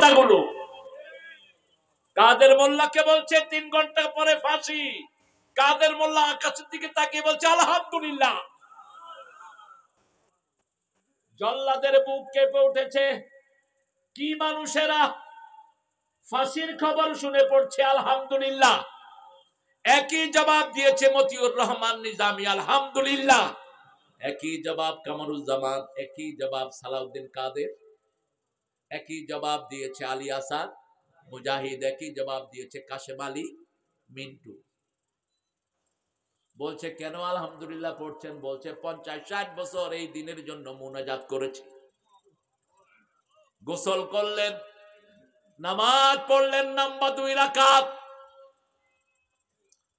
কথাগুলো। কাদের মোল্লাকে বলছে 3 ঘন্টা পরে ফাঁসি, কাদের মোল্লা আকাশের দিকে তাকিয়ে বলছে আলহামদুলিল্লাহ। জল্লাদের বুক কেঁপে উঠেছে। কি মানুষেরা ফাঁসির খবর শুনে পড়ছে আলহামদুলিল্লাহ। একই জবাব দিয়েছে মতিউর রহমান নিজামী আলহামদুলিল্লাহ, একই জবাব কামরুজ্জামান, একই জবাব সালাউদ্দিন কাদের, একই জবাব দিয়েছে আলী আসাদ মুজাহিদ, একই জবাব দিয়েছে কাশেম আলী মিন্টু। বলছে কেন আলহামদুলিল্লাহ পড়ছেন? বলছে 50-60 বছর এই দিনের জন্য মুনাজাত করেছে। গোসল করলেন, নামাজ পড়লেন নাম্বার 2 রাকাত,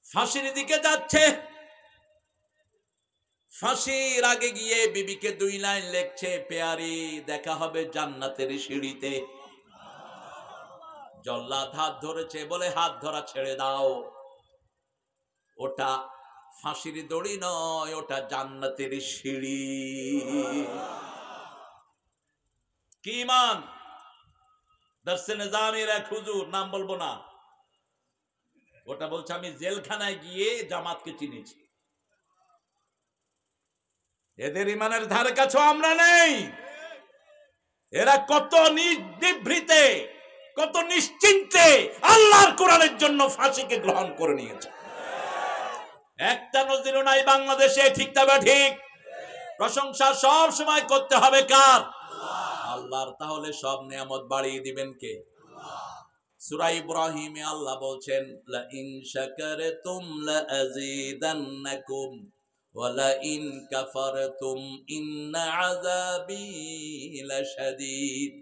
ফাঁসির দিকে যাচ্ছে। ফাঁসির আগে গিয়ে বিবিকে 2 লাইন লিখছে, পেয়ারি দেখা হবে জান্নাতের সিঁড়িতে। জল্লাদ হাত ধরেছে, বলে হাত ধরা ছেড়ে দাও, ওটা ফাঁসির দড়ি নয়, ওটা জান্নাতের সিঁড়ি। কি ইমান? দর্শে নিজামের এক হুজুর, নাম বলবো না, ওটা বলছে আমি জেলখানায় গিয়ে জামাতকে চিনেছি। এদের ইমানের ধারে কাছে আমরা নেই। এরা কত নিভৃতে, কত নিশ্চিন্তে আল্লাহর কোরআনের জন্য ফাঁসিকে গ্রহণ করে নিয়েছে। একটা নজিরও নাই বাংলাদেশে, ঠিক তবে ঠিক। প্রশংসা সব সময় করতে হবে কার? আল্লাহর। তাহলে সব নিয়ামত বাড়িয়ে দিবেন কে? সূরা ইব্রাহিমে আল্লাহ বলছেন লা ইন শাকারতুম লা আযীদান্নাকুম ওয়া লা ইন কাফারতুম ইন্না আযাবি লাশাদীদ।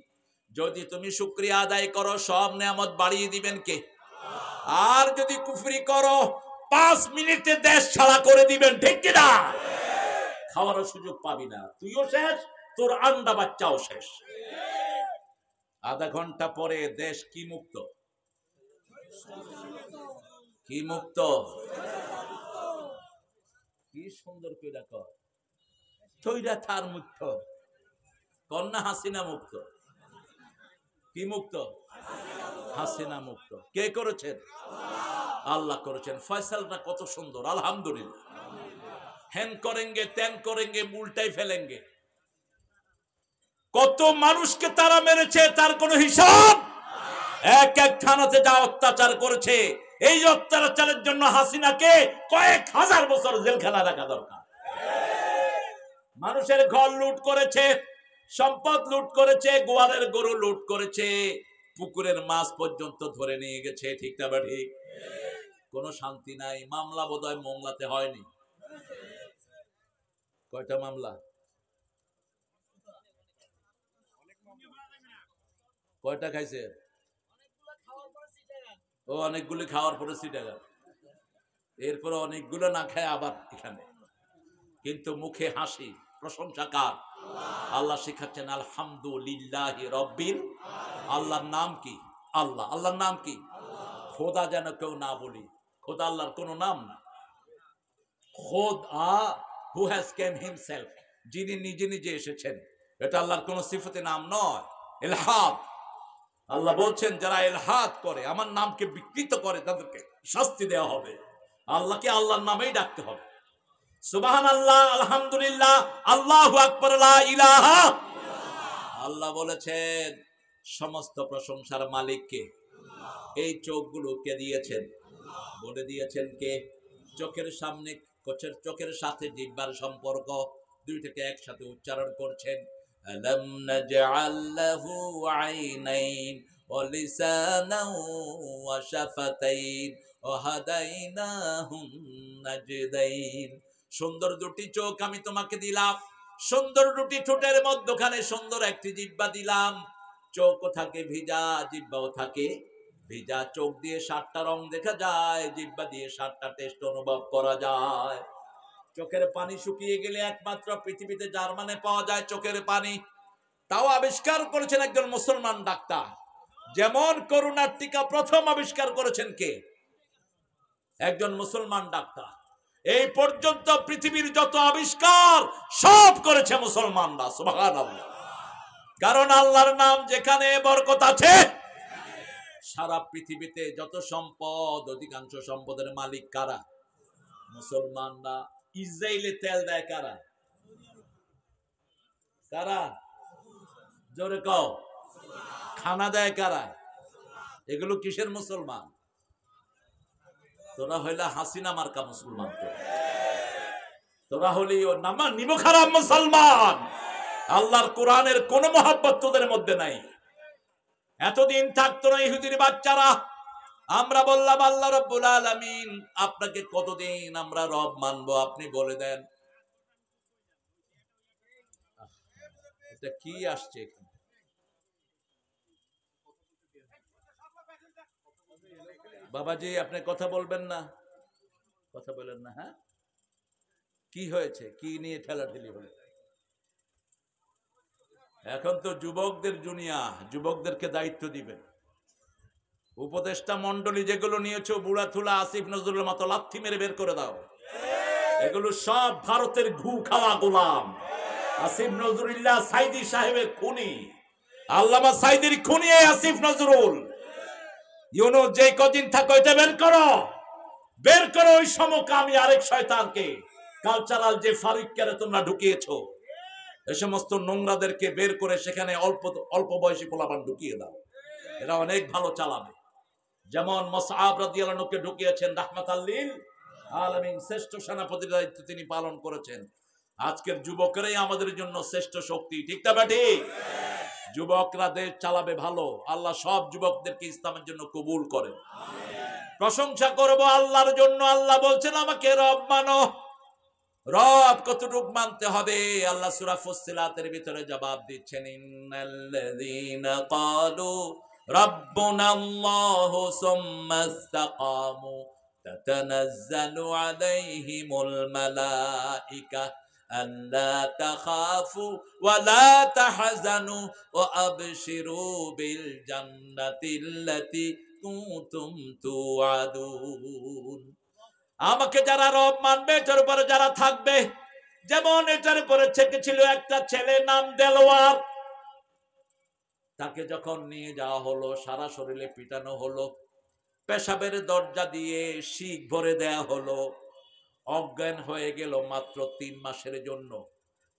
যদি তুমি শুকরিয়া আদায় করো সব নিয়ামত বাড়িয়ে দিবেন কে? আর যদি কুফরি করো 5 মিনিটে দেশ ছাড়া করে দিবেন, ঠিক কি না? খাওয়ার সুযোগ পাবি না, তুইও শেষ, তোর আন্ডা বাচ্চাও শেষ। আধা ঘন্টা পরে দেশ কি মুক্ত? কি মুক্ত? কি সুন্দর কইরা কর, তৈরা তার মুক্ত, কন্যা হাসিনা মুক্ত। কি মুক্ত? হাসিনা মুক্ত। কে করেছেন? আল্লাহ করেছেন। ফয়সালটা কত সুন্দর, আলহামদুলিল্লাহ। হেন করেঙ্গে তেন করেঙ্গে উল্টাই ফেলেঙ্গে। কত মানুষকে তারা মেরেছে তার কোনো হিসাব। এক এক থানাতে যা অত্যাচার করেছে, এই অত্যাচারের জন্য হাসিনাকে কয়েক হাজার বছর জেলখানা রাখা দরকার। মানুষের ঘর লুট করেছে, সম্পদ লুট করেছে, গোয়ালের গরু লুট করেছে, পুকুরের মাছ পর্যন্ত ধরে নিয়ে গেছে, ঠিক না ঠিক? কোনো শান্তি নাই। মামলা বোধহয় মোংলাতে হয়নি। কয়টা মামলা? কয়টা খাইছে? ও অনেকগুলি খাওয়ার পরে সিটাগান, এরপরে অনেকগুলো না খায় আবার এখানে, কিন্তু মুখে হাসি। প্রশংসা কার? আল্লাহ শিখাচ্ছেন আলহামদুলিল্লাহি রাব্বিল। আল্লাহর নাম কি? আল্লাহ। আল্লাহর নাম কি? খোদা যেন কেউ না বলি, খোদা আল্লাহর কোন নাম না। খোদা হু হ্যাজ কেম হিমসেলফ, যিনি নিজে নিজে এসেছেন, এটা আল্লাহর কোন সিফতে নাম নয়। ইলহাদ, আল্লাহ বলছেন যারা ইলহাদ করে, আমার নামকে বিকৃত করে, তাদেরকে শাস্তি দেওয়া হবে। আল্লাহকে আল্লাহর নামেই ডাকতে হবে। সুবহানাল্লাহ, আলহামদুলিল্লাহ, আল্লাহু আকবার, লা ইলাহা। আল্লাহ বলেছেন সমস্ত প্রশংসার মালিক কে? এই চোখগুলো কে দিয়েছেন? বলে দিয়েছেন কে? চোখের সামনে, চোখের সাথে জিহ্বার সম্পর্ক, দুইটাকে একসাথে উচ্চারণ করছেন। আলাম নাজআল লাহু আইনাইন ওয়া লিসানান ওয়া শাফাতাইন ওয়া হাদাইনাহুন নাজদাইন। সুন্দর দুটি চোখ আমি তোমাকে দিলাম, সুন্দর দুটি ঠোঁটের মধ্যখানে সুন্দর একটি জিহ্বা দিলাম। চোখও থাকে ভিজা, জিহ্বাও থাকে ভিজা। চোখ দিয়ে 7টা রং দেখা যায়, জিহ্বা দিয়ে 7টা টেস্ট অনুভব করা যায়। চোখের পানি শুকিয়ে গেলে একমাত্র পৃথিবীতে জার্মানে পাওয়া যায় চোখের পানি। তাও আবিষ্কার করেছেন একজন মুসলমান ডাক্তার। যেমন করোনার টিকা প্রথম আবিষ্কার করেছেন কে? একজন মুসলমান ডাক্তার। এই পর্যন্ত পৃথিবীর যত আবিষ্কার সব করেছে মুসলমানরা। সুবহানাল্লাহ। কারণ আল্লাহর নাম যেখানে বরকত আছে, সারা পৃথিবীতে যত সম্পদ, অধিকাংশ সম্পদের মালিক কারা? মুসলমানরা। ইসরায়েলে তেল দেয় কারা? কারা? জোরে কও। খানা দেয় কারা? এগুলো কিসের মুসলমান? তোরা হইলা হাসিনা মার্কা মুসলমান। তোরা হলি ও নামা নিব খারাপ মুসলমান। আল্লাহর কোরআনের কোন মহব্বত তোদের মধ্যে নাই। এতদিন থাকতো না ইহুদির বাচ্চারা। আমরা বললাম আল্লাহ রাব্বুল আলামিন আপনাকে কতদিন আমরা রব মানবো, আপনি বলে দেন। এটা কি আসছে এখানে? বাবাজি আপনি কথা বলবেন না, কথা বলেন না। হ্যাঁ কি হয়েছে? কি নিয়ে ঠেলাঠেলি হলো? এখন তো যুবকদের দুনিয়া, যুবকদেরকে দায়িত্ব দিবেন। উপদেষ্টা মন্ডলী যেগুলো নিয়েছো, বুড়া থুলা আসিফ নজরুলের মতো লাথি মেরে বের করে দাও। এগুলো সব ভারতের ঘু খাওয়া গোলাম। আসিফ নজরুল্লাহ সাইদি সাহেবের খুনি, আল্লামা সাইদির খুনি আসিফ নজরুল। ইউনুস যে কদিন থাকো এটা বের করো, বের করো ওই সমকামী আরেক শয়তানকে। কালচারাল যে ফারুককে তোমরা ঢুকিয়েছো, এই সমস্ত নোংরাদেরকে বের করে সেখানে অল্প অল্প বয়সী পোলাপান ঢুকিয়ে দাও। এরা অনেক ভালো চালাবে। যেমন মুসআব রাদিয়াল্লাহু আনহুকে ঢুকিয়েছেন রাহমাতাল লিল আলামিন, শ্রেষ্ঠ সেনাপতির দায়িত্ব তিনি পালন করেছেন। আজকের যুবকরাই আমাদের জন্য শ্রেষ্ঠ শক্তি, ঠিক না বেটি? যুবকরা দেশ চালাবে ভালো। আল্লাহ সব যুবকদেরকে ইসলামের জন্য কবুল করেন। প্রশংসা করব আল্লাহর জন্য। আল্লাহ বলছেন আমাকে রব মানো। রব কতটুক মানতে হবে? আল্লাহ সূরা ফুসসিলাতের ভিতরে জবাব দিচ্ছেন, ইন্নাল্লাযীনা ক্বালু রাব্বুনাল্লাহু সুম্মা ইসতাকামু তাতানাজ্জালু আলাইহিমুল মালাইকা আল্লা তাখাফু ওয়া লা তাহজানু ওয়া আবশিরু বিল জান্নাতিল্লাতী কুনতুম তুআদুন। আমাকে যারা রব মানবে, এটার উপরে যারা থাকবে, যেমন এটার উপরে ছিল একটা ছেলে নাম দেলোয়ার। তাকে যখন নিয়ে যাওয়া হলো, সারা শরীরে পিটানো হলো, পেশাবের দরজা দিয়ে শিক ভরে দেয়া হলো, অজ্ঞান হয়ে গেল মাত্র 3 মাসের জন্য।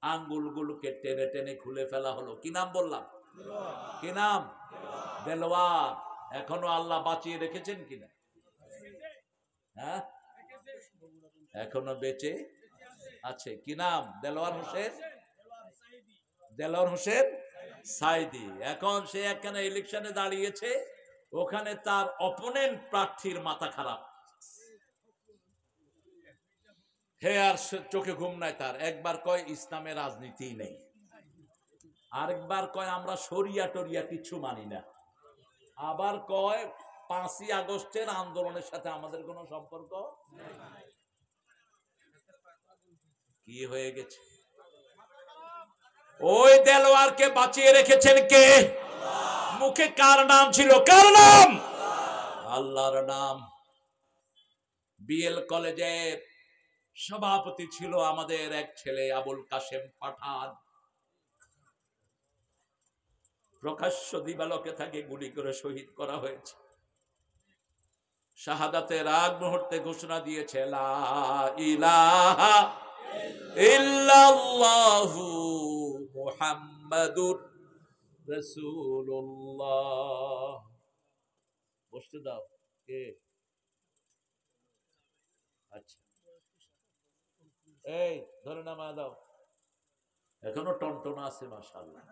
আঙ্গুলগুলোকে টেনে টেনে খুলে ফেলা হলো। কি নাম বললাম? কি নাম? দেলোয়ার। এখনো আল্লাহ বাঁচিয়ে রেখেছেন কিনা? হ্যাঁ এখনো বেঁচে আছে। কি নাম? দেলোয়ার হোসেন। দেলোয়ার হোসেন সাইদি। এখন সে একখানে ইলেকশনে দাঁড়িয়েছে, ওখানে তার অপোনেন্ট প্রার্থীর মাথা খারাপ। হে আর চোখে ঘুম নাই তার। একবার কয় ইসলামে রাজনীতি নেই, আরেকবার কয় আমরা শরিয়া টরিয়া কিছু মানি না, আবার কয় 5ই আগস্টের আন্দোলনের সাথে আমাদের কোনো সম্পর্ক নেই। কি হয়ে গেছে? ওই দেলোয়ারকে বাঁচিয়ে রেখেছেন কে? মুখে কার নাম ছিল? কার নাম? আল্লাহর নাম। বিএল কলেজের সভাপতি ছিল আমাদের এক ছেলে আবুল কাশেম পাঠান। প্রকাশ্য দিবালোকে তাকে গুলি করে শহীদ করা হয়েছে। শাহাদাতের আগ মুহূর্তে ঘোষণা দিয়েছে, লা ইলাহা ইল্লাল্লাহু মুহাম্মাদুর রাসূলুল্লাহ। বসতে দাও। কে? আচ্ছা এই ধরে নামা দাও। এখনো টনটনা আছে মাশাআল্লাহ।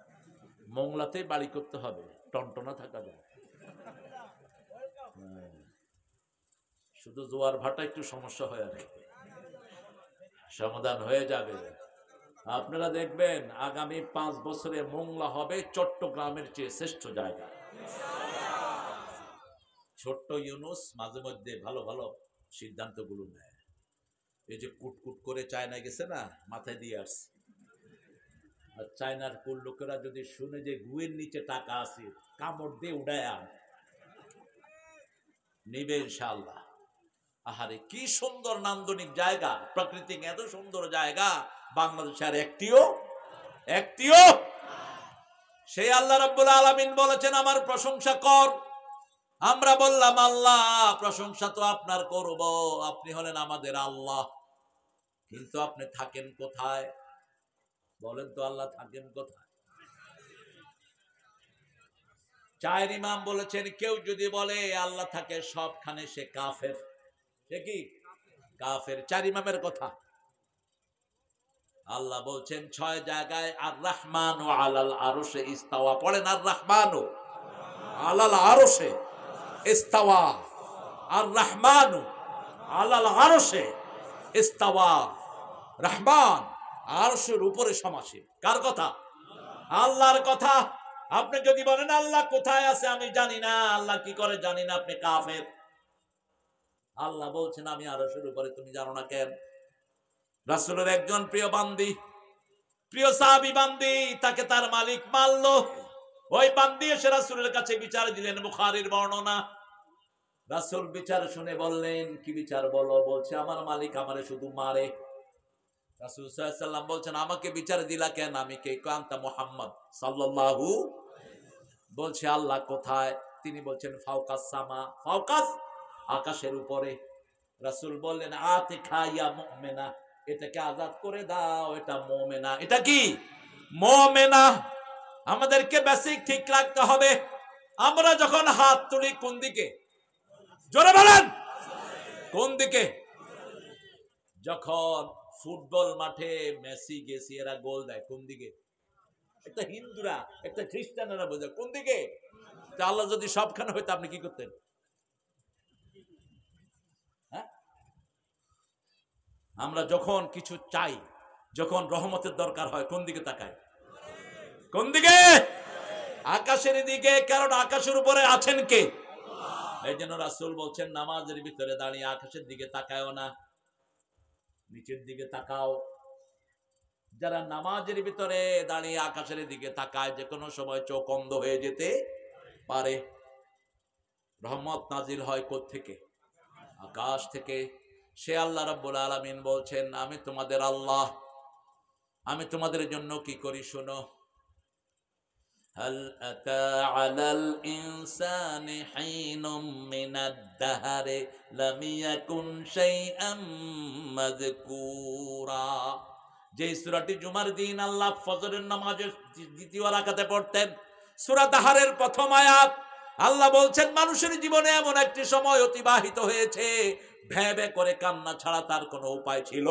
মোংলাতেই বাড়ি করতে হবে, টনটনা থাকা যায়। শুধু জোয়ার ভাটা একটু সমস্যা হয় আর কি, সমাধান হয়ে যাবে। আপনারা দেখবেন আগামী 5 বছরে মোংলা হবে চট্টগ্রামের চেয়ে শ্রেষ্ঠ জায়গা। ছোট্ট ইউনুস মাঝে মধ্যে ভালো ভালো সিদ্ধান্তগুলো নেয়। এই যে কুটকুট করে চায়নায় গেছে না, মাথায় দিয়ে আসছে। আর চায়নার কোন লোকেরা যদি শুনে যে গুয়ের নিচে টাকা আছে, কামড় দিয়ে উড়ায় নিবে ইনশাআল্লাহ। আহারে কি সুন্দর নান্দনিক জায়গা, প্রাকৃতিক এত সুন্দর জায়গা বাংলাদেশে আর একটিও সেই আল্লাহ রাব্বুল আলামিন বলেছেন আমার প্রশংসা কর। আমরা বললাম আল্লাহ প্রশংসা তো আপনার করব, আপনি হলেন আমাদের আল্লাহ, কিন্তু আপনি থাকেন কোথায় বলেন তো? আল্লাহ থাকেন কোথায়? চার ইমাম বলেছেন কেউ যদি বলে আল্লাহ থাকে সবখানে সে কাফের। সে কি কাফের? চার ইমামের কথা। আল্লাহ বলছেন 6 জায়গায় আর রহমান ও আলাল আরশে ইস্তাওয়া। পড়েন আর রহমান ও আলাল আরশে ইস্তাওয়া। আর রহমান ও আলাল আরশে ইস্তাওয়া। রহমান আরশের উপরে সমাসীন। কার কথা? আল্লাহর কথা। আপনি যদি বলেন আল্লাহ কোথায় আছে আমি জানি না, আল্লাহ কি করে জানি না, আপনি কাফের। আল্লাহ বলছেন আমি আরশের উপরে, তুমি জানো না কেন? রাসূলের একজন প্রিয় বান্দি, প্রিয় সাহাবী বান্দি, তাকে তার মালিক মারলো। ওই বান্দি এসে রাসূলের কাছে বিচার দিলেন, বুখারীর বর্ণনা। রাসূল বিচার শুনে বললেন কি বিচার বলো? বলছে আমার মালিক আমারে শুধু মারে। রাসূল সাল্লাল্লাহু আলাইহি ওয়াসাল্লাম বলছেন আমাকে বিচার দিলা কেন? আমি কে? কান্তা মুহাম্মদ সাল্লাল্লাহু। বলছে আল্লাহ কোথায়? তিনি বলছেন ফাওকাস সামা। ফাওকাস আকাশের উপরে। রাসূল বললেন আতিকা ইয়া মুমিনা, এটাকে আজাদ করে দাও, এটা মুমিনা। এটা কি? মুমিনা। আমাদেরকে বেসিক ঠিক রাখতে হবে। আমরা যখন হাত তুলি কোন দিকে? জোরে বলেন কোন দিকে? যখন ফুটবল মাঠে মেসি গেসি এরা গোল দেয় কোন দিকে? একটা হিন্দুরা একটা খ্রিস্টানেরা বোঝে কোন দিকে? আল্লাহ যদি সবখানে হইতো আপনি কি করতেন? হ্যাঁ? আমরা যখন কিছু চাই, যখন রহমতের দরকার হয় কোন দিকে তাকায়? কোন দিকে? আকাশের দিকে। কারণ আকাশের উপরে আছেন কে? এই জন্য রাসূল বলছেন নামাজের ভিতরে দাঁড়িয়ে আকাশের দিকে তাকায়ও না, নিচের দিকে তাকাও। যারা নামাজের ভিতরে দাঁড়িয়ে আকাশের দিকে তাকায় যে কোনো সময় চোখ অন্ধ হয়ে যেতে পারে। রহমত নাজিল হয় কোত্থেকে? আকাশ থেকে। সে আল্লাহ রাব্বুল আলামিন বলছেন আমি তোমাদের আল্লাহ, আমি তোমাদের জন্য কি করি শোনো। হাল আতা আলাল ইনসানি হিনুম মিনাদ দাহরি লাম ইয়াকুন শাইআম মাযকুরা। যে সূরাটি জুমার দিন আল্লাহ ফজরের নামাজের দ্বিতীয় রাকাতে পড়তেন, সূরা দাহরের প্রথম আয়াত। আল্লাহ বলছেন মানুষের জীবনে এমন একটি সময় অতিবাহিত হয়েছে ভেবে করে কান্না ছাড়া তার কোনো উপায় ছিল।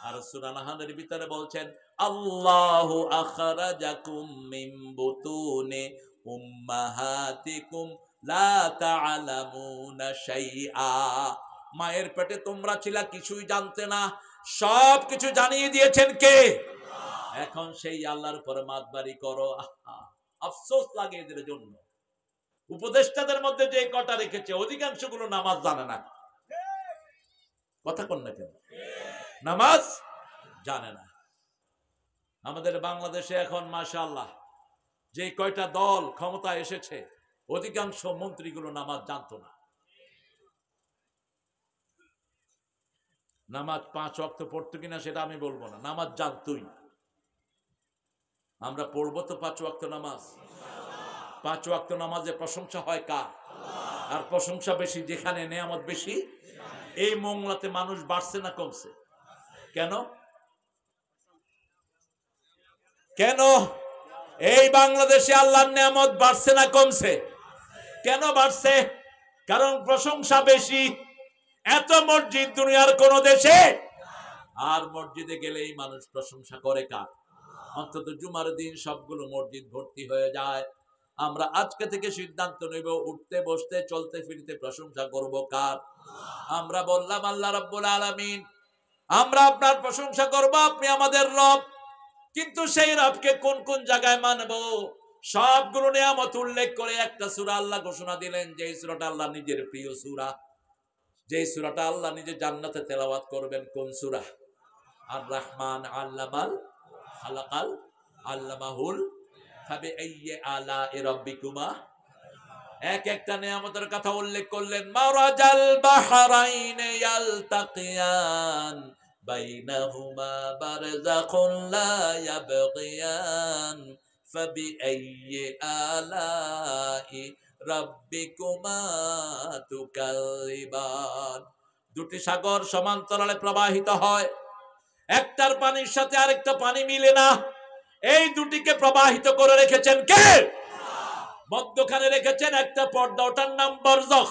আর সূরা নাহলের ভিতরে বলছেন আল্লাহু আখরাজাকুম মিন বুতুনি উম্মাহাতিকুম লা তা'লামুনা শাইআ। মায়ের পেটে তোমরা ছিলা কিছুই জানতে না, সব কিছু জানিয়ে দিয়েছেন কে? এখন সেই আল্লাহর উপর মাতবাড়ি করো। আফসোস লাগে এদের জন্য। উপদেষ্টাদের মধ্যে যে কটা রেখেছে অধিকাংশ গুলো নামাজ জানে না। কথা কোন না কেন? নামাজ জানে না। আমাদের বাংলাদেশে এখন মাশাআল্লাহ যে কয়টা দল ক্ষমতা এসেছে অধিকাংশ মন্ত্রীগুলো নামাজ জানতো না। নামাজ 5 ওয়াক্ত পড়তো কিনা সেটা আমি বলবো না, নামাজ জানতোই। আমরা পড়বো তো 5 ওয়াক্ত নামাজ। 5 ওয়াক্ত নামাজে প্রশংসা হয় কার? আর প্রশংসা বেশি যেখানে নেয়ামত বেশি। এই মোংলাতে মানুষ বাড়ছে না কমছে? কেন? কেন এই বাংলাদেশে আল্লাহর নেয়ামত বাড়ছে না কমছে? কেন বাড়ছে? কারণ প্রশংসা বেশি। এত মসজিদ দুনিয়ার কোন দেশে, আর মসজিদে গেলেই মানুষ প্রশংসা করে কার? অন্তত জুমার দিন সবগুলো মসজিদ ভর্তি হয়ে যায়। আমরা আজকে থেকে সিদ্ধান্ত নেব উঠতে বসতে চলতে ফিরতে প্রশংসা করব কার? আমরা বললাম আল্লাহ রাব্বুল আলামিন, আমরা আপনার প্রশংসা করব, আপনি আমাদের রব। কিন্তু সেই রবকে কোন কোন জায়গায় মানবো? সবগুলো নিয়ামত উল্লেখ করে একটা সূরা আল্লাহ ঘোষণা দিলেন, যে সূরাটা আল্লাহ নিজের প্রিয় সূরা, যে সূরাটা আল্লাহ নিজে জান্নাতে তেলাওয়াত করবেন। কোন সূরা? আর রহমান আল্লামাল খালাকাল আল্লামাহুল ফাবিআইয়ি আলা'i রাব্বিকুমা। এক একটা নিয়ামতের কথা উল্লেখ করলেন। মারাজাল বাহরাইনে ইয়ালতাকিয়ান বাইনাহুমা বারযাখুন লা ইয়াবগিয়ান ফাবিআইয়ি আলাই রাব্বিকুমা তুকাযিবান। দুটি সাগর সমান্তরালে প্রবাহিত হয়, একটার পানির সাথে আরেকটা পানি মিলে না। এই দুটিকে প্রবাহিত করে রেখেছেন কে? মধ্যখানে রেখেছেন একটা পর্দা, ওটার নাম বারজাখ।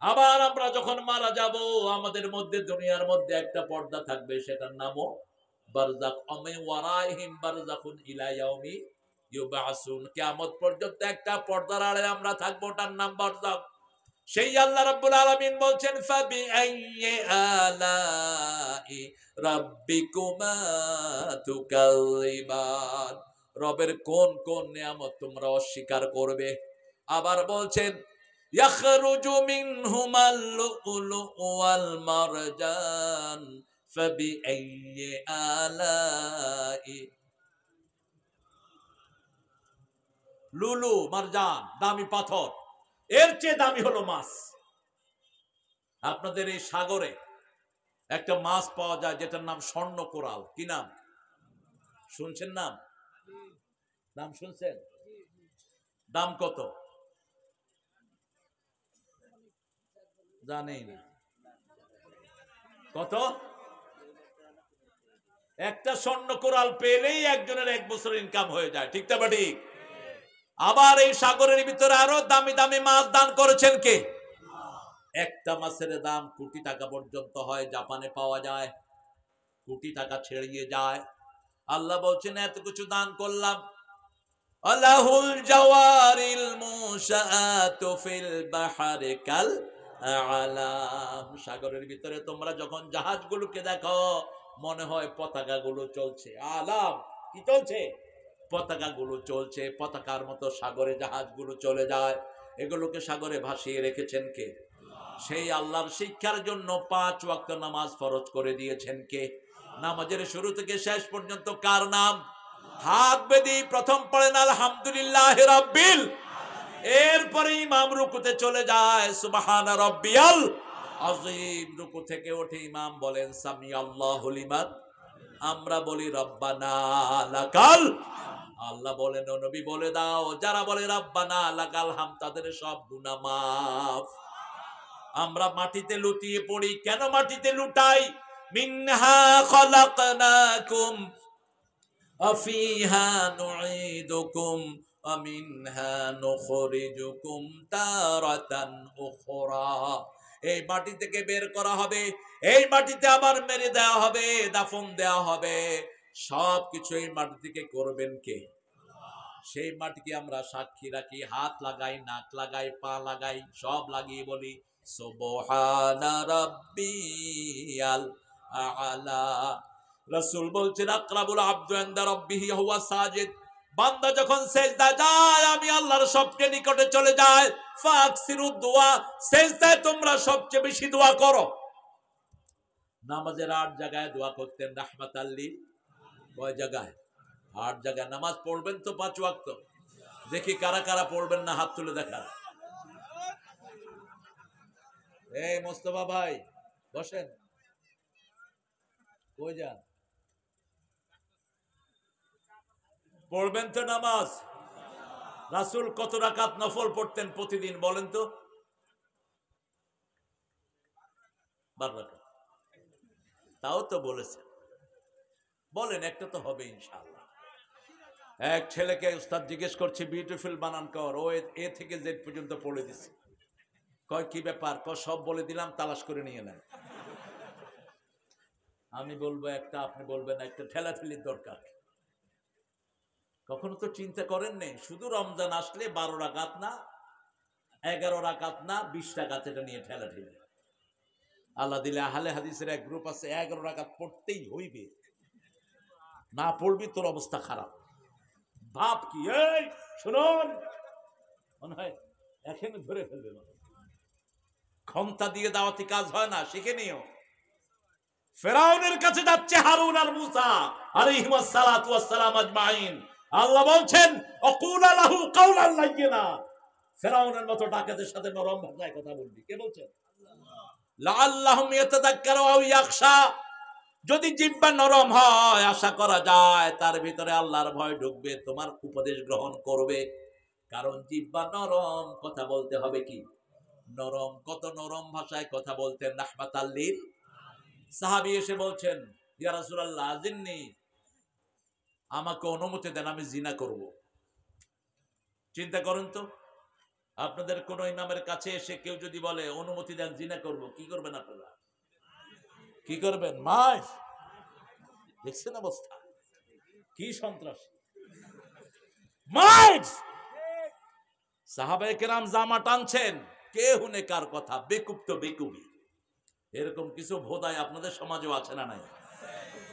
আবার আমরা যখন মারা যাব, আমাদের মধ্যে দুনিয়ার মধ্যে একটা পর্দা থাকবে, সেটার নামও বারজাখ। ওয়া ওয়ারাইহিম বারজাখুন ইলা ইয়াউমি ইউবাসুন। কিয়ামত পর্যন্ত একটা পর্দার আড়ে আমরা থাকবো, ওটার নাম বারজাখ। সেই আল্লাহ রাব্বুল আলামিন বলছেন ফাবিআইয়ি আলাই রাব্বিকুমা তুকাযিবান। রবের কোন কোন নিয়ামত তোমরা অস্বীকার করবে? আবার বলছেন ইয়াখরুজু মিনহুমাল লুউলুউ ওয়াল মারজান ফাবিআইয়ি আলাই। লুলু মারজান দামি পাথর, এর চেয়ে দামি হলো মাছ। আপনাদের এই সাগরে একটা মাছ পাওয়া যায় যেটার নাম স্বর্ণ কোরাল। কি নাম শুনছেন? নাম শুনছেন? দাম কত জানেই না। কত? একটা স্বর্ণ কোরাল পেলেই একজনের 1 বছরের ইনকাম হয়ে যায়, ঠিক না ঠিক? আবার এই সাগরের ভিতরে আরো দামি দামি মাছ দান করেছেন কে? একটা মাছের দাম কোটি টাকা পর্যন্ত হয়, জাপানে পাওয়া যায়, কোটি টাকা ছেড়িয়ে যায়। আল্লাহ বলছেন এত কিছু দান করলাম। আলাহুল জাওয়ারিল মুশাআতু ফিল বাহরি কাল আলাম। সাগরের ভিতরে তোমরা যখন জাহাজগুলোকে দেখো, মনে হয় পতাকাগুলো চলছে। আলাম কি চলছে? পতাকাগুলো চলছে। পতাকার মতো সাগরে জাহাজগুলো চলে যায়। এগুলোকে সাগরে ভাসিয়ে রেখেছেন কে? সেই আল্লাহর শিক্ষার জন্য 5 ওয়াক্ত নামাজ ফরজ করে দিয়েছেন কে? নামাজের শুরু থেকে শেষ পর্যন্ত কার নাম? হাত বেঁধে প্রথম পড়েন আলহামদুলিল্লাহি রাব্বিল। এরপরে ইমাম রুকুতে চলে যায়, সুবহান রাব্বিয়াল আযীম। রুকু থেকে উঠে ইমাম বলেন সামি আল্লাহু লিমান। আমরা বলি রব্বানা লাকাল। আল্লাহ বলেন ও নবী বলে দাও, যারা বলে রব্বানা লাকাল হাম তাদের সব গুনাহ মাফ। আমরা মাটিতে লুটিয়ে পড়ি। কেন মাটিতে লুটাই? মিনহা খালাকনাকুম আফিহা নুঈদুকুম ওয়া মিনহা নুখরিজুকুম তারাতান উখরা। এই মাটি থেকে বের করা হবে, এই মাটিতে আবার মেরে দেওয়া হবে, দাফন দেওয়া হবে। সবকিছু এই মাটি থেকে করবেন কে? সেই মাটিকে আমরা সাক্ষী রাখি, হাত লাগাই, নাক লাগাই, পা লাগাই, সব লাগিয়ে বলি সুবহানা রাব্বিয়াল আ'লা। রাসূল বলছেন আকরাবুল আবদু ইনদা রাব্বিহি হুয়া সাজিদ। বান্দা যখন সিজদা যায়, আমি আল্লাহর সবচেয়ে নিকটে চলে যায়। ফাকসিরুদ দুআ, সিজদায় তোমরা সবচেয়ে বেশি দোয়া করো। নামাজের 8 জায়গায় দোয়া করতেন রাহমাতাল লিল। কয় জায়গায়? 8 জায়গায়। নামাজ পড়বেন তো 5 ওয়াক্ত। দেখি কারা কারা পড়বেন না, হাত তুলে দেখা। এই মোস্তফা ভাই বসেন, কই যান? পড়বেন তো নামাজ? রাসূল কত রাকাত নফল পড়তেন প্রতিদিন বলেন তো? 12 রাকাত। তাও তো বলেছেন, বলেন একটা তো হবে ইনশাআল্লাহ। এক ছেলেকে উস্তাদ জিজ্ঞেস করছে বিউটিফুল বানান কর, ও এ থেকে জেড পর্যন্ত পড়ে দিছে। কয় কি ব্যাপার? কয় সব বলে দিলাম, তালাশ করে নিয়ে নেন। আমি বলবো একটা, আপনি বলবেন একটা, ঠেলাঠেলির দরকার। কখনো তো চিন্তা করেন নেই, শুধু রমজান আসলে 12 রাকাত না, 11 রাকাত না, 20 রাকাত, এটা নিয়ে ঠেলাঠেলি। আল্লাহ দিলে আহলে হাদিসের এক গ্রুপ আছে, 11 রাকাত পড়তেই হইবে, না পড়বি তোর অবস্থা খারাপ। ভাব কি? এই শুনুন, মনে হয় এখানে ধরে ফেলবে। ক্ষমতা দিয়ে দাওয়াতি কাজ হয় না, শিখে নিও। ফেরাউনের কাছে যাচ্ছে হারুন আর মুসা আলাইহিমুস সালাতু ওয়াস সালাম আজমাইন। আল্লাহ বলছেন অকুলা লাহু কাওলান লাইয়িনা। ফেরাউনের মতো ডাকাতের সাথে নরম ভাষায় কথা বলবি। কে বলছেন? লাআল্লাহুম ইয়াতাযাক্কারু আও ইয়াখশা। যদি জিহ্বা নরম হয় আশা করা যায় তার ভিতরে আল্লাহর ভয় ঢুকবে, তোমার উপদেশ গ্রহণ করবে। কারণ জিহ্বা নরম, কথা বলতে হবে কি নরম। কত নরম ভাষায় কথা বলতেন রাহমাতাল লিল। সাহাবী এসে বলছেন, ইয়া রাসূলুল্লাহ আজিননি, আমাকে অনুমতি দেন, আমি জিনা করব। চিন্তা করুন তো, আপনাদের কোন ইমামের কাছে এসে কেউ যদি বলে অনুমতি দেন জিনা করব, কি করবেন আপনারা? কি করবেন? মাই দেখছেন অবস্থা কি সন্ত্রাস। মাই সাহাবায়ে কেরাম জামা টানছেন, কে হুনে কার কথা, বেকুব তো বেকুবই। এরকম কিছু ভোদাই আপনাদের সমাজেও আছে না নাই?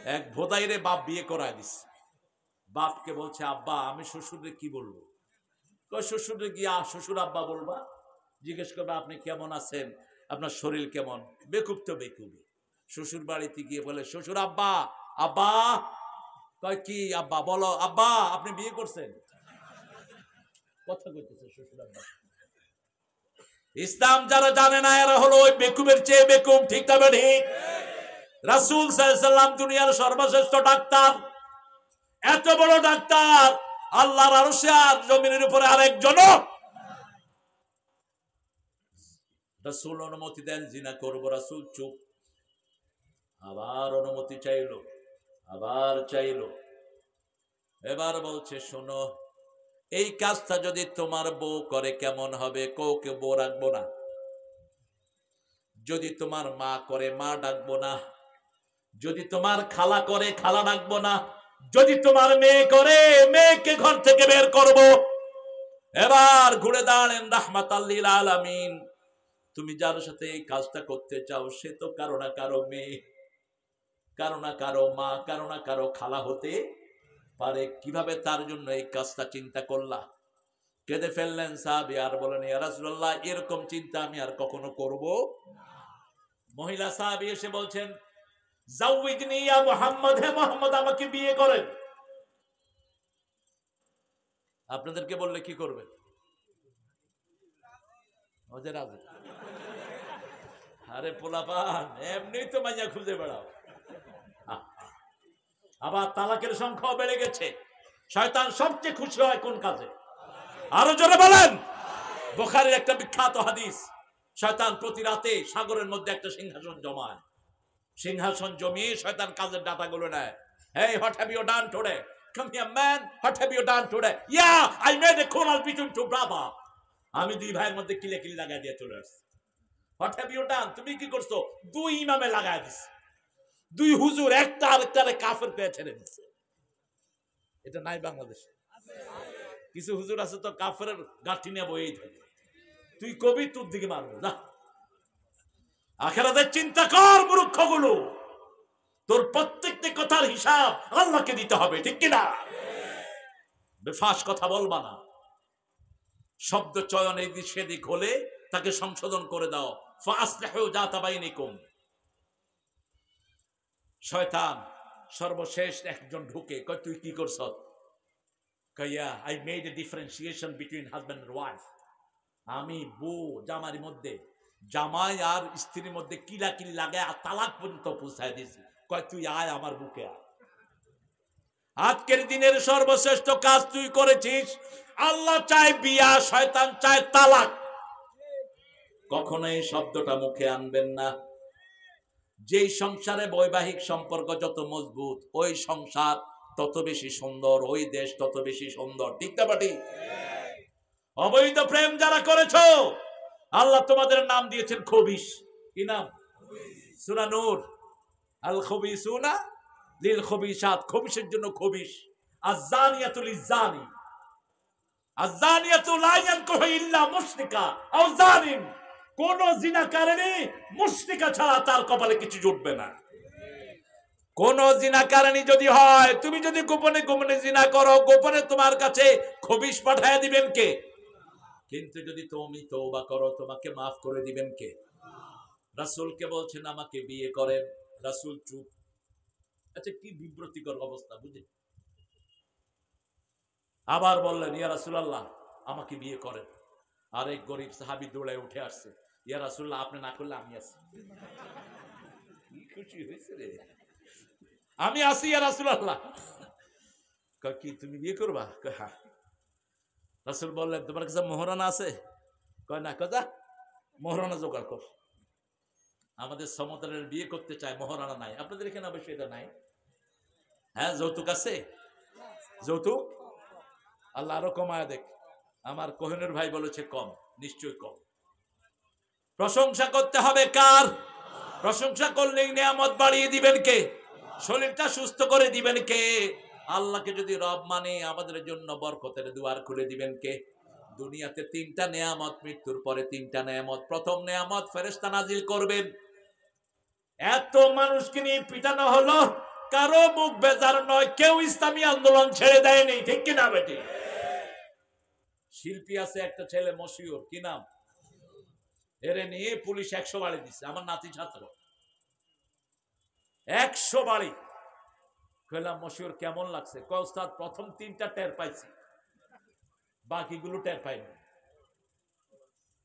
এক ভোদাইরে বাপ বিয়ে করায় দিচ্ছে। বাপকে বলছে, আব্বা আমি শ্বশুরে কি বলবো? শ্বশুরে গিয়া শ্বশুর আব্বা বলবা, জিজ্ঞেস করবে আপনি কেমন আছেন, আপনার শরীর কেমন। বেকুব তো বেকুবি। শ্বশুর বাড়িতে গিয়ে বলে, শ্বশুর আব্বা, আব্বা কয় কি আব্বা, বলো আব্বা আপনি বিয়ে করছেন। কথা কইতেছে শ্বশুর আব্বা। ইসলাম যারা জানে না এরা হলো ওই বেকুবের চেয়ে বেকুব, ঠিক তবে ঠিক। রাসূল সাল্লাল্লাহু আলাইহি ওয়াসাল্লাম দুনিয়ার সর্বশ্রেষ্ঠ ডাক্তার, এত বড় ডাক্তার, আল্লাহর আরশে আর জমিনের উপরে আরেকজন। রাসূল অনুমতি দেন জিনা করব, রাসূল চুপ। আবার অনুমতি চাইলো, আবার চাইলো। এবার বলছে, শোনো এই কাজটা যদি তোমার বউ করে কেমন হবে? কাউকে বউ রাখবো না। যদি তোমার মা করে মা ডাকবো না। যদি তোমার খালা করে খালা ডাকবো না। যদি তোমার মেয়ে করে মেয়েকে ঘর থেকে বের করব। এবার ঘুরে দাঁড়ালেন রাহমাতাল লিল আলামিন। তুমি যার সাথে এই কাজটা করতে চাও সে তো কারো না কারো মেয়ে, কারো না কারো মা, কারো না কারো খালা হতে পারে। কিভাবে তার জন্য এই কাজটা চিন্তা করলা? কেঁদে ফেললেন সাহাবী আর বলেন, ইয়া রাসূলুল্লাহ এরকম চিন্তা আমি আর কখনো করব। মহিলা সাহাবী এসে বলছেন, জাওয়িজনি ইয়া মুহাম্মদ, হে মুহাম্মদ আমাকে বিয়ে করেন। আপনাদেরকে বললে কি করবেন? ওদের আগে আরে পোলাপান এমনি তো মাইয়া খুঁজে বেড়াও। আবার তালাকের সংখ্যাও বেড়ে গেছে। শয়তান সবচেয়ে খুশি হয় কোন কাজে? আরো জোরে বলেন। বুখারীর একটা বিখ্যাত হাদিস, শয়তান প্রতি রাতে সাগরের মধ্যে একটা সিংহাসন জমায়। সিংহাসন জমিয়ে শয়তান কাজের ডাটাগুলো নেয়। Hey, what have you done today? Come here, man. What have you done today? Yeah, I made a quarrel between two brothers. আমি দুই ভাইয়ের মধ্যে কিলে কিলে লাগাই দিয়ে চলে আসছি। What have you done? তুমি কি করছো? দুই ইমামে লাগাই দিছে। দুই হুজুর একটা আরেকটারে কাফের পেয়ে ছেড়ে দিচ্ছে। এটা নাই বাংলাদেশে। কিছু হুজুর আছে তো কাফের গাঁঠি নিয়ে বইয়েই থাকে। তুই কবি তোর দিকে মারবো না। আখিরাতের চিন্তা কর মূর্খগুলো। তোর প্রত্যেকটি কথার হিসাব আল্লাহকে দিতে হবে, ঠিক কিনা? বেফাস কথা বলবা না। শব্দ চয়ন এদিক সেদিক হলে তাকে সংশোধন করে দাও। ফাসলিহু যাতা বাইনিকুম। শয়তান সর্বশেষ একজন ঢুকে কয়, তুই কি করছ? কইয়া, I made a differentiation between husband and wife. আমি বউ জামাইয়ের মধ্যে, জামাই আর স্ত্রীর মধ্যে কিলাকিলি লাগায় আর তালাক পর্যন্ত পৌঁছায় দিয়েছি। কয় তুই আয় আমার বুকে আয়। আজকের দিনের সর্বশ্রেষ্ঠ কাজ তুই করেছিস। আল্লাহ চায় বিয়া, শয়তান চায় তালাক। কখনো এই শব্দটা মুখে আনবেন না। যেই সংসারে বৈবাহিক সম্পর্ক যত মজবুত, ওই সংসার তত বেশি সুন্দর, ওই দেশ তত বেশি সুন্দর, ঠিক না বাটি? অবৈধ প্রেম যারা করেছো, আল্লাহ তোমাদের নাম দিয়েছেন খবিশ। কি নাম? সূরা নূর, আল খবিসুনা লিল খবিসাত, খবিশের জন্য খবিশ। আয-যানিয়াতু লিয-যানি, আয-যানিয়াতু লা ইয়ানকিহু ইল্লা মুশরিকা আও যানিন। কোন জিনাকারিনী মুশরিকা ছাড়া তার কপালে কিছু জুটবে না। কোন জিনাকারিনী যদি হয়, তুমি যদি গোপনে গোপনে জিনা করো, গোপনে তোমার কাছে খবিশ পাঠায় দিবেন কে? কিন্তু যদি তুমি তওবা করো, তোমাকে মাফ করে দিবেন কে? রাসূলকে বলছেন আমাকে বিয়ে করেন, রাসূল চুপ। আচ্ছা কি বিব্রতিকর অবস্থা বুঝেন। আবার বললেন, ইয়া রাসূলুল্লাহ আমাকে বিয়ে করেন। আরেক গরীব সাহাবী দৌড়ে উঠে আসছে, ইয়া রাসূলুল্লাহ আপনি না করলে আমি আছি। কি খুশি হয়েছে রে। আমি আসি ইয়া রাসূলুল্লাহ। কয় কি তুমি বিয়ে করবা? কয় হ্যাঁ। রাসূল বললেন তোমার কাছে মোহরানা আছে? কয় না। কয় যা মোহরানা জোগাড় কর। আমাদের সমতলের বিয়ে করতে চায়, মোহরানা নাই। আপনাদের এখানে অবশ্যই এটা নাই। হ্যাঁ, যৌতুক আছে? যৌতুক আল্লাহ আরো কমায় দেখ। আমার কোহিনুর ভাই বলেছে কম, নিশ্চয়ই কম। প্রশংসা করতে হবে কার? প্রশংসা করলেই নিয়ামত বাড়িয়ে দিবেন কে? শরীরটা সুস্থ করে দিবেন কে? আল্লাহকে যদি রব মানে আমাদের জন্য বরকতের দুয়ার খুলে দিবেন কে? দুনিয়াতে তিনটা নেয়ামত, মৃত্যুর পরে তিনটা নেয়ামত। প্রথম নেয়ামত ফেরেশতা নাজিল করবেন। এত মানুষকে নিয়ে পিটানো হলো, কারো মুখ বেজার নয়, কেউ ইসলামী আন্দোলন ছেড়ে দেয়নি, ঠিক কিনা বেটি? শিল্পী আছে একটা ছেলে মশিউর, কি নাম? এরে নিয়ে পুলিশ 100 বাড়ি দিচ্ছে। আমার নাতি ছাত্র 100 বাড়ি। কইলাম মশিউর কেমন লাগছে? কয় ওস্তাদ প্রথম 3টা টের পাইছি, বাকিগুলো টের পাইনি।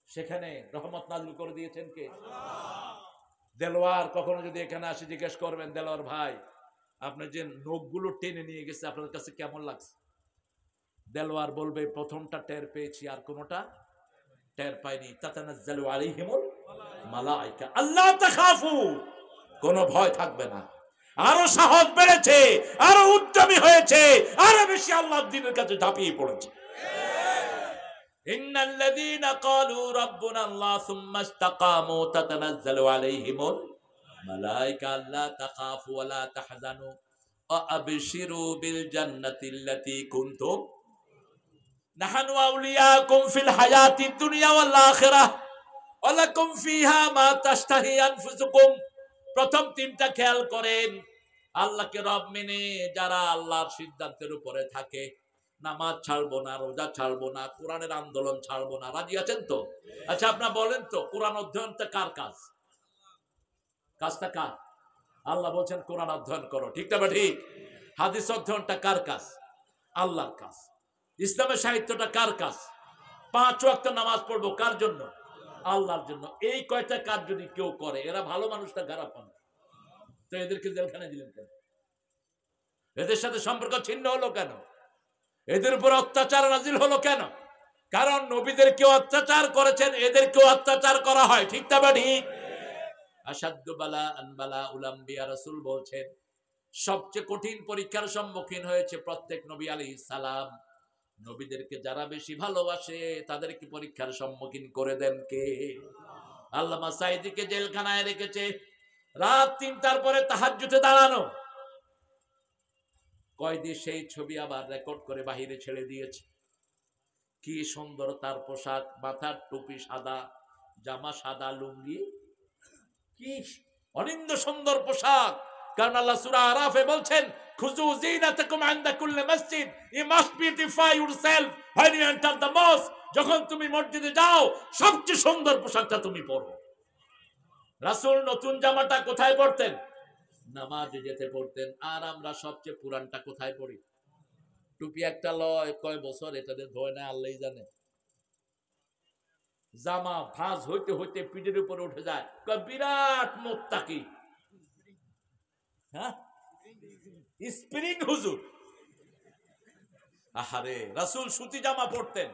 সেখানে রহমত নাজিল করে দিয়েছেন কে? দেলোয়ার কখনো যদি এখানে আসে জিজ্ঞেস করবেন, দেলোয়ার ভাই আপনি যে নখগুলো টেনে নিয়ে গেছে আপনার কাছে কেমন লাগছে? দেলোয়ার বলবে প্রথমটা টের পেয়েছি, আর কোনোটা টের পাইনি। তাতানাজ্জালু আলাইহিমুল মালায়েকা আল্লা তাখাফু, কোনো ভয় থাকবে না। আরো সাহস বেড়েছে, আরো উদ্যমী হয়েছে, আরো বেশি আল্লাহর দ্বীনের কাছে ঝাঁপিয়ে পড়েছে। ইন্নাল্লাযীনা ক্বালু রাব্বুনা আল্লাহ সুম্মা ইসতাকামু তাতানাজ্জালু আলাইহিমুল মালায়েকা আল্লা তাখাফু ওয়া লা তাহজানু ওয়া আবশিরু বিল জান্নাতিল্লাতী কুনতুম নাহানু আউলিয়াকুম ফিল হায়াতিদ দুনিয়া ওয়াল আখিরাহ ওয়া লাকুম ফিহা মা তাশতাহি আনফুসুকুম। প্রথম তিনটা খেয়াল করেন। আল্লাহকে রব মেনে যারা আল্লাহর সিদ্ধান্তের উপরে থাকে, নামাজ ছাড়বো না, রোজা ছাড়বো না, কোরআনের আন্দোলন ছাড়বো না, রাজি আছেন তো? আচ্ছা আপনারা বলেন তো, কোরআন অধ্যয়নটা কার কাজ? কাজটা কার? আল্লাহ বলছেন কোরআন অধ্যয়ন করো, ঠিক না? ঠিক। হাদিস অধ্যয়নটা কার কাজ? আল্লাহর কাজ। ইসলামের সাহিত্যটা কার কাজ? 5 ওয়াক্ত নামাজ পড়বো কার জন্য? আল্লাহর জন্য। এই কয়টা কাজ যদি কেউ করে, এরা ভালো মানুষটা খারাপ মানুষ, তো এদেরকে জেলখানে দিলেন কেন? এদের সাথে সম্পর্ক ছিন্ন হলো কেন? এদের উপর অত্যাচার নাজিল হলো কেন? কারণ নবীদের কেউ অত্যাচার করেছেন, এদেরকেও অত্যাচার করা হয়, ঠিক না? ঠিক। আসাদ্দু বালা আনবালা উলাম্বিয়া, রাসূল বলছেন সবচেয়ে কঠিন পরীক্ষার সম্মুখীন হয়েছে প্রত্যেক নবী আলাইহিস সালাম। নবীদেরকে যারা বেশি ভালোবাসে তাদেরকে পরীক্ষার সম্মুখীন করে দেন কে? আল্লামা সাঈদীকে জেলখানায় রেখেছে, রাত 3টার পরে তাহাজ্জুদে দাঁড়ানো। কয়েদি সেই ছবি আবার রেকর্ড করে বাহিরে ছেড়ে দিয়েছে। কি সুন্দর তার পোশাক, মাথার টুপি সাদা, জামা সাদা, লুঙ্গি, কি অনিন্দ সুন্দর পোশাক। কারণ আল্লাহ সূরা আরাফে বলছেন খুযু যিনাতাকুম ইনদা কুল্লি মসজিদ, you must beautify yourself when you enter the mosque। যখন তুমি মসজিদে যাও সবচেয়ে সুন্দর পোশাকটা তুমি পরো। রাসূল নতুন জামাটা কোথায় পরতেন? নামাজে যেতে পড়তেন। আর আমরা সবচেয়ে পুরানটা কোথায় পড়ি? টুপি একটা লয় কয় বছর, এটাতে ধোয় না আল্লাহই জানে। জামা ভাঁজ হইতে হইতে পিঠের উপরে উঠে যায়, কয় বিরাট মুত্তাকি। হ্যাঁ, স্প্রিং হুজুর। আহারে, রাসূল সুতি জামা পরতেন,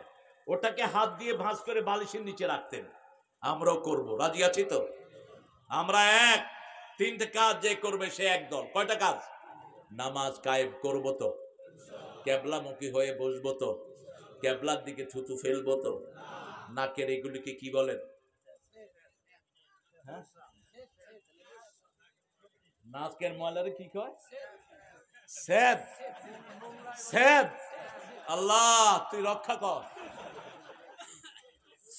ওটাকে হাত দিয়ে ভাঁজ করে বালিশের নিচে রাখতেন। আমরাও করব, রাজি আছি তো? আমরা এক 3টে কাজ যে করবে সে একদল। কয়টা কাজ? নামাজ কায়েম করব তো, কেবলামুখী হয়ে বসবো তো, কেবলার দিকে থুতু ফেলবো তো, নাকের এগুলিকে কি বলেন? হ্যাঁ, নাকের ময়লারে কি কয়? সেদ। সেদ। আল্লাহ তুই রক্ষা কর।